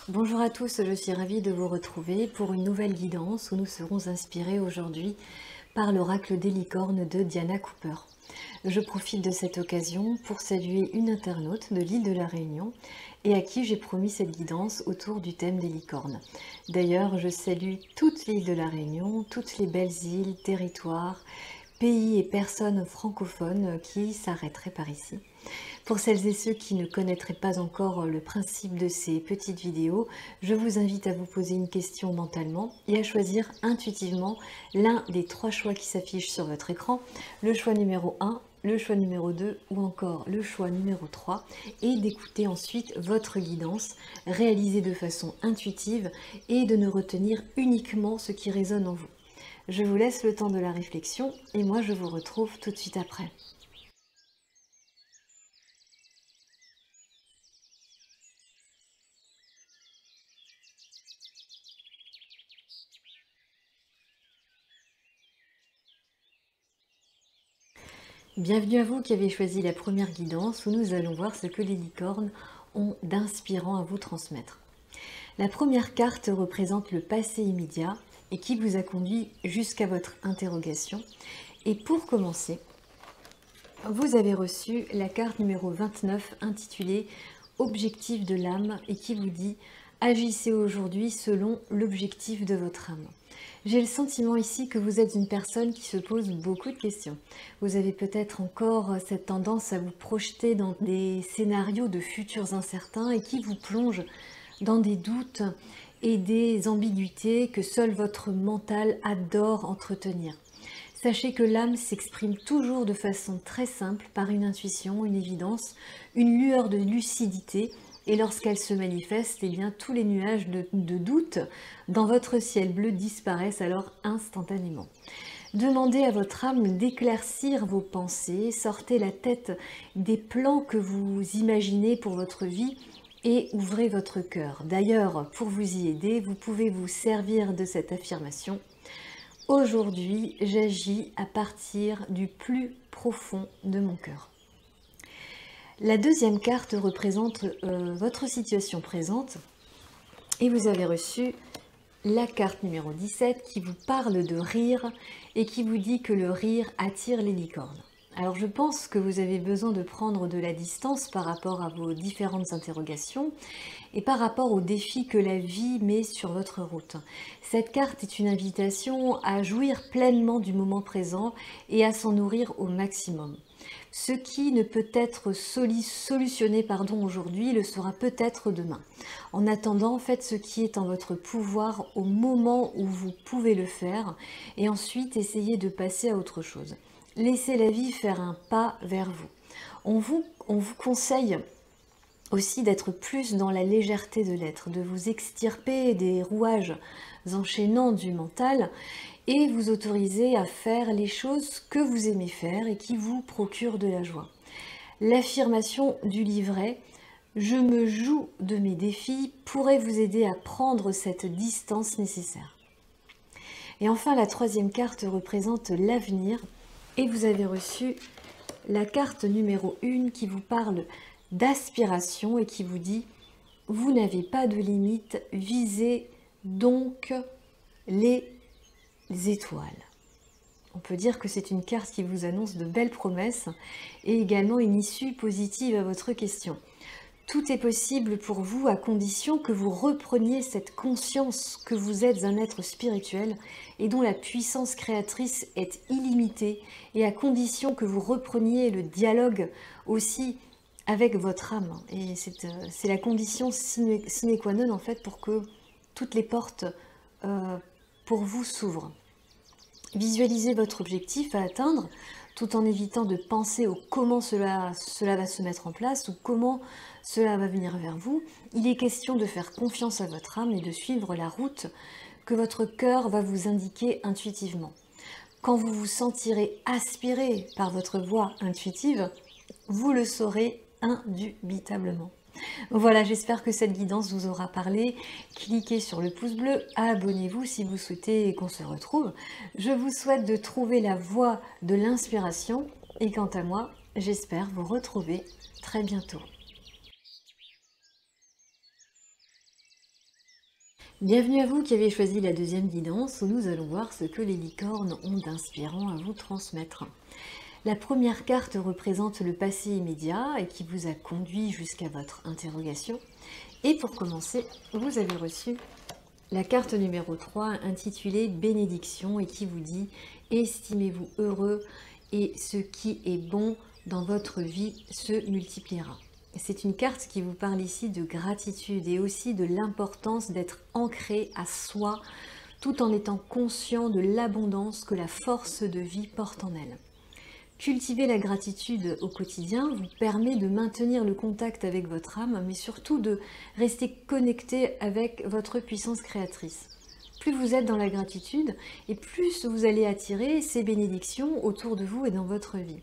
Bonjour à tous, je suis ravie de vous retrouver pour une nouvelle guidance où nous serons inspirés aujourd'hui par l'oracle des licornes de Diana Cooper. Je profite de cette occasion pour saluer une internaute de l'île de la Réunion et à qui j'ai promis cette guidance autour du thème des licornes. D'ailleurs, je salue toute l'île de la Réunion, toutes les belles îles, territoires, pays et personnes francophones qui s'arrêteraient par ici. Pour celles et ceux qui ne connaîtraient pas encore le principe de ces petites vidéos, je vous invite à vous poser une question mentalement et à choisir intuitivement l'un des trois choix qui s'affichent sur votre écran, le choix numéro 1, le choix numéro 2 ou encore le choix numéro 3 et d'écouter ensuite votre guidance réalisée de façon intuitive et de ne retenir uniquement ce qui résonne en vous. Je vous laisse le temps de la réflexion et moi je vous retrouve tout de suite après. Bienvenue à vous qui avez choisi la première guidance où nous allons voir ce que les licornes ont d'inspirant à vous transmettre. La première carte représente le passé immédiat et qui vous a conduit jusqu'à votre interrogation. Et pour commencer, vous avez reçu la carte numéro 29 intitulée Objectif de l'âme et qui vous dit « Agissez aujourd'hui selon l'objectif de votre âme ». J'ai le sentiment ici que vous êtes une personne qui se pose beaucoup de questions. Vous avez peut-être encore cette tendance à vous projeter dans des scénarios de futurs incertains et qui vous plongent dans des doutes et des ambiguïtés que seul votre mental adore entretenir. Sachez que l'âme s'exprime toujours de façon très simple par une intuition, une évidence, une lueur de lucidité. Et lorsqu'elle se manifeste, eh bien, tous les nuages de doute dans votre ciel bleu disparaissent alors instantanément. Demandez à votre âme d'éclaircir vos pensées, sortez la tête des plans que vous imaginez pour votre vie et ouvrez votre cœur. D'ailleurs, pour vous y aider, vous pouvez vous servir de cette affirmation. Aujourd'hui, j'agis à partir du plus profond de mon cœur. La deuxième carte représente votre situation présente et vous avez reçu la carte numéro 17 qui vous parle de rire et qui vous dit que le rire attire les licornes. Alors je pense que vous avez besoin de prendre de la distance par rapport à vos différentes interrogations et par rapport aux défis que la vie met sur votre route. Cette carte est une invitation à jouir pleinement du moment présent et à s'en nourrir au maximum. Ce qui ne peut être solutionné aujourd'hui le sera peut-être demain. En attendant, faites ce qui est en votre pouvoir au moment où vous pouvez le faire et ensuite essayez de passer à autre chose. Laissez la vie faire un pas vers vous. On vous conseille aussi d'être plus dans la légèreté de l'être, de vous extirper des rouages enchaînants du mental et vous autoriser à faire les choses que vous aimez faire et qui vous procurent de la joie. L'affirmation du livret « Je me joue de mes défis » pourrait vous aider à prendre cette distance nécessaire. Et enfin, la troisième carte représente l'avenir et vous avez reçu la carte numéro 1 qui vous parle d'aspiration et qui vous dit « Vous n'avez pas de limite, visez donc les étoiles ». On peut dire que c'est une carte qui vous annonce de belles promesses et également une issue positive à votre question. Tout est possible pour vous à condition que vous repreniez cette conscience que vous êtes un être spirituel et dont la puissance créatrice est illimitée et à condition que vous repreniez le dialogue aussi avec votre âme. Et c'est la condition sine qua non en fait pour que toutes les portes pour vous s'ouvrent. Visualisez votre objectif à atteindre tout en évitant de penser au comment cela va se mettre en place ou comment cela va venir vers vous. Il est question de faire confiance à votre âme et de suivre la route que votre cœur va vous indiquer intuitivement. Quand vous vous sentirez aspiré par votre voix intuitive, vous le saurez indubitablement. Voilà, j'espère que cette guidance vous aura parlé. Cliquez sur le pouce bleu, abonnez-vous si vous souhaitez qu'on se retrouve. Je vous souhaite de trouver la voie de l'inspiration et quant à moi, j'espère vous retrouver très bientôt. Bienvenue à vous qui avez choisi la deuxième guidance où nous allons voir ce que les licornes ont d'inspirant à vous transmettre. La première carte représente le passé immédiat et qui vous a conduit jusqu'à votre interrogation. Et pour commencer, vous avez reçu la carte numéro 3 intitulée Bénédiction et qui vous dit « Estimez-vous heureux et ce qui est bon dans votre vie se multipliera ». C'est une carte qui vous parle ici de gratitude et aussi de l'importance d'être ancré à soi tout en étant conscient de l'abondance que la force de vie porte en elle. Cultiver la gratitude au quotidien vous permet de maintenir le contact avec votre âme, mais surtout de rester connecté avec votre puissance créatrice. Plus vous êtes dans la gratitude, et plus vous allez attirer ces bénédictions autour de vous et dans votre vie.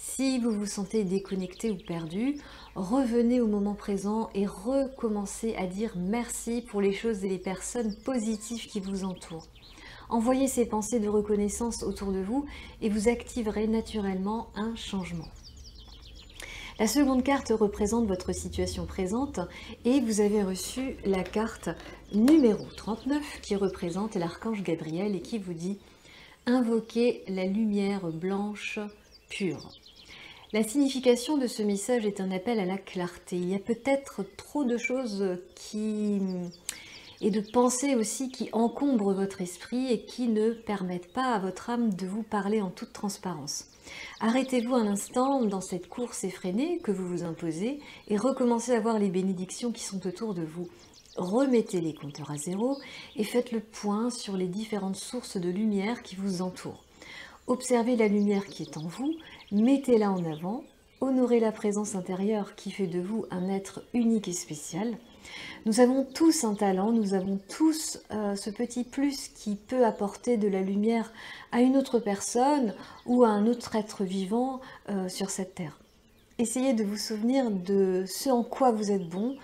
Si vous vous sentez déconnecté ou perdu, revenez au moment présent et recommencez à dire merci pour les choses et les personnes positives qui vous entourent. Envoyez ces pensées de reconnaissance autour de vous et vous activerez naturellement un changement. La seconde carte représente votre situation présente et vous avez reçu la carte numéro 39 qui représente l'archange Gabriel et qui vous dit « Invoquez la lumière blanche pure ». La signification de ce message est un appel à la clarté. Il y a peut-être trop de choses et de pensées aussi qui encombrent votre esprit et qui ne permettent pas à votre âme de vous parler en toute transparence. Arrêtez-vous un instant dans cette course effrénée que vous vous imposez et recommencez à voir les bénédictions qui sont autour de vous. Remettez les compteurs à zéro et faites le point sur les différentes sources de lumière qui vous entourent. Observez la lumière qui est en vous, mettez-la en avant, honorez la présence intérieure qui fait de vous un être unique et spécial. Nous avons tous un talent, nous avons tous ce petit plus qui peut apporter de la lumière à une autre personne ou à un autre être vivant sur cette terre. Essayez de vous souvenir de ce en quoi vous êtes bon,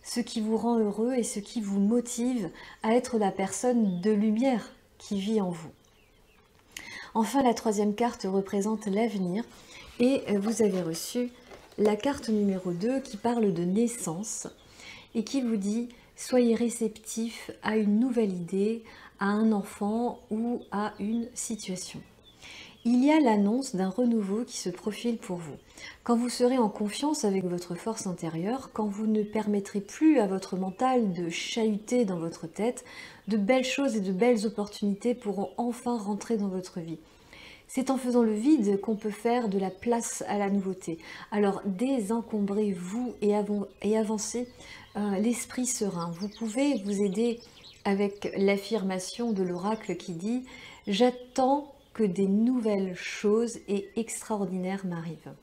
ce qui vous rend heureux et ce qui vous motive à être la personne de lumière qui vit en vous. Enfin, la troisième carte représente l'avenir et vous avez reçu la carte numéro 2 qui parle de naissance et qui vous dit « Soyez réceptif à une nouvelle idée, à un enfant ou à une situation ». Il y a l'annonce d'un renouveau qui se profile pour vous. Quand vous serez en confiance avec votre force intérieure, quand vous ne permettrez plus à votre mental de chahuter dans votre tête, de belles choses et de belles opportunités pourront enfin rentrer dans votre vie. C'est en faisant le vide qu'on peut faire de la place à la nouveauté. Alors désencombrez-vous et avancez l'esprit serein. Vous pouvez vous aider avec l'affirmation de l'oracle qui dit « J'attends que des nouvelles choses et extraordinaires m'arrivent ».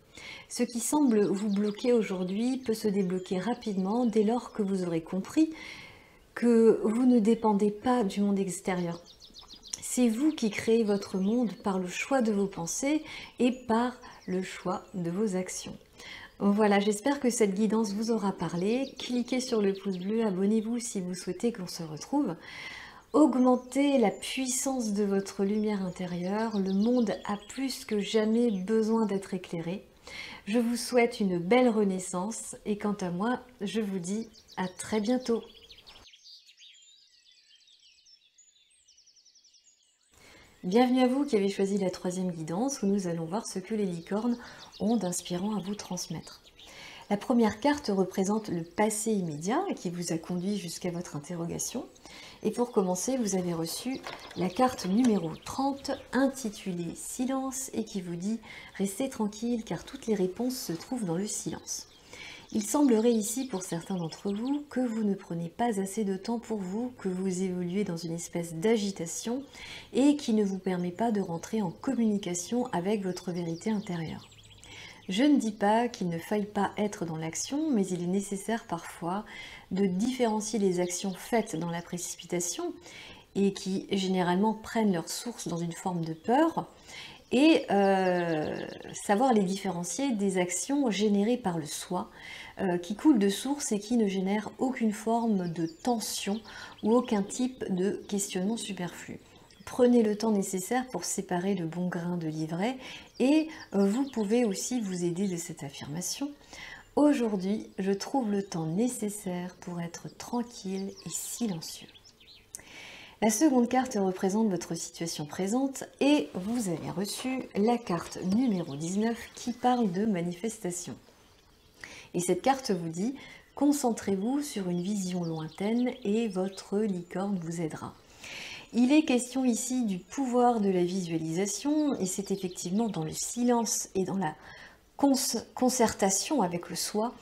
Ce qui semble vous bloquer aujourd'hui peut se débloquer rapidement dès lors que vous aurez compris que vous ne dépendez pas du monde extérieur. C'est vous qui créez votre monde par le choix de vos pensées et par le choix de vos actions. Voilà, j'espère que cette guidance vous aura parlé. Cliquez sur le pouce bleu, abonnez-vous si vous souhaitez qu'on se retrouve. Augmentez la puissance de votre lumière intérieure. Le monde a plus que jamais besoin d'être éclairé. Je vous souhaite une belle renaissance et quant à moi, je vous dis à très bientôt. Bienvenue à vous qui avez choisi la troisième guidance où nous allons voir ce que les licornes ont d'inspirant à vous transmettre. La première carte représente le passé immédiat qui vous a conduit jusqu'à votre interrogation. Et pour commencer, vous avez reçu la carte numéro 30 intitulée Silence et qui vous dit « Restez tranquille car toutes les réponses se trouvent dans le silence ». Il semblerait ici pour certains d'entre vous que vous ne prenez pas assez de temps pour vous, que vous évoluez dans une espèce d'agitation et qui ne vous permet pas de rentrer en communication avec votre vérité intérieure. Je ne dis pas qu'il ne faille pas être dans l'action, mais il est nécessaire parfois de différencier les actions faites dans la précipitation et qui généralement prennent leur source dans une forme de peur et savoir les différencier des actions générées par le soi qui coulent de source et qui ne génèrent aucune forme de tension ou aucun type de questionnement superflu. Prenez le temps nécessaire pour séparer le bon grain de l'ivraie et vous pouvez aussi vous aider de cette affirmation. Aujourd'hui, je trouve le temps nécessaire pour être tranquille et silencieux. La seconde carte représente votre situation présente et vous avez reçu la carte numéro 19 qui parle de manifestation. Et cette carte vous dit, concentrez-vous sur une vision lointaine et votre licorne vous aidera. Il est question ici du pouvoir de la visualisation et c'est effectivement dans le silence et dans la concertation avec le soi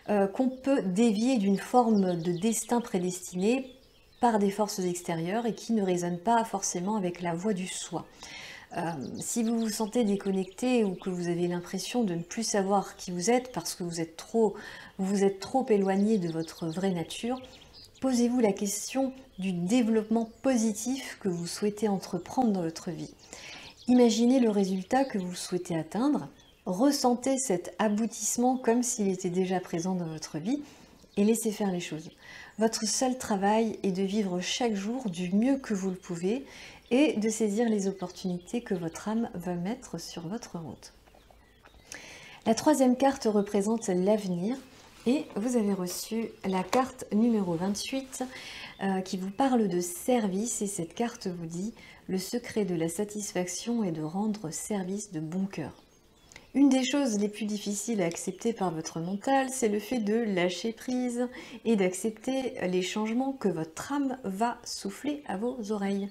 qu'on peut dévier d'une forme de destin prédestiné par des forces extérieures et qui ne résonnent pas forcément avec la voix du soi. Si vous vous sentez déconnecté ou que vous avez l'impression de ne plus savoir qui vous êtes parce que vous êtes trop éloigné de votre vraie nature, posez-vous la question du développement positif que vous souhaitez entreprendre dans votre vie. Imaginez le résultat que vous souhaitez atteindre, ressentez cet aboutissement comme s'il était déjà présent dans votre vie et laissez faire les choses. Votre seul travail est de vivre chaque jour du mieux que vous le pouvez et de saisir les opportunités que votre âme va mettre sur votre route. La troisième carte représente l'avenir et vous avez reçu la carte numéro 28 qui vous parle de service et cette carte vous dit « Le secret de la satisfaction est de rendre service de bon cœur ». Une des choses les plus difficiles à accepter par votre mental, c'est le fait de lâcher prise et d'accepter les changements que votre âme va souffler à vos oreilles.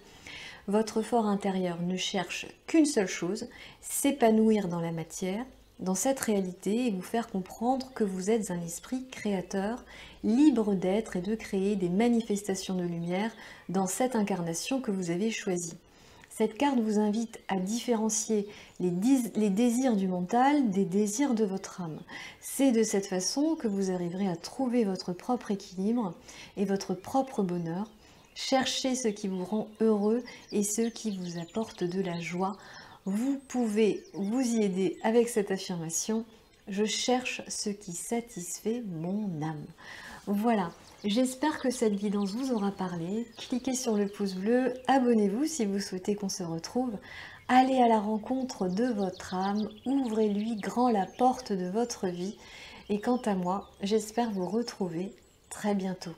Votre fort intérieur ne cherche qu'une seule chose, s'épanouir dans la matière, dans cette réalité et vous faire comprendre que vous êtes un esprit créateur, libre d'être et de créer des manifestations de lumière dans cette incarnation que vous avez choisie. Cette carte vous invite à différencier les désirs du mental des désirs de votre âme. C'est de cette façon que vous arriverez à trouver votre propre équilibre et votre propre bonheur. Cherchez ce qui vous rend heureux et ce qui vous apporte de la joie. Vous pouvez vous y aider avec cette affirmation. Je cherche ce qui satisfait mon âme. Voilà, j'espère que cette guidance vous aura parlé. Cliquez sur le pouce bleu, abonnez-vous si vous souhaitez qu'on se retrouve. Allez à la rencontre de votre âme, ouvrez-lui grand la porte de votre vie. Et quant à moi, j'espère vous retrouver très bientôt.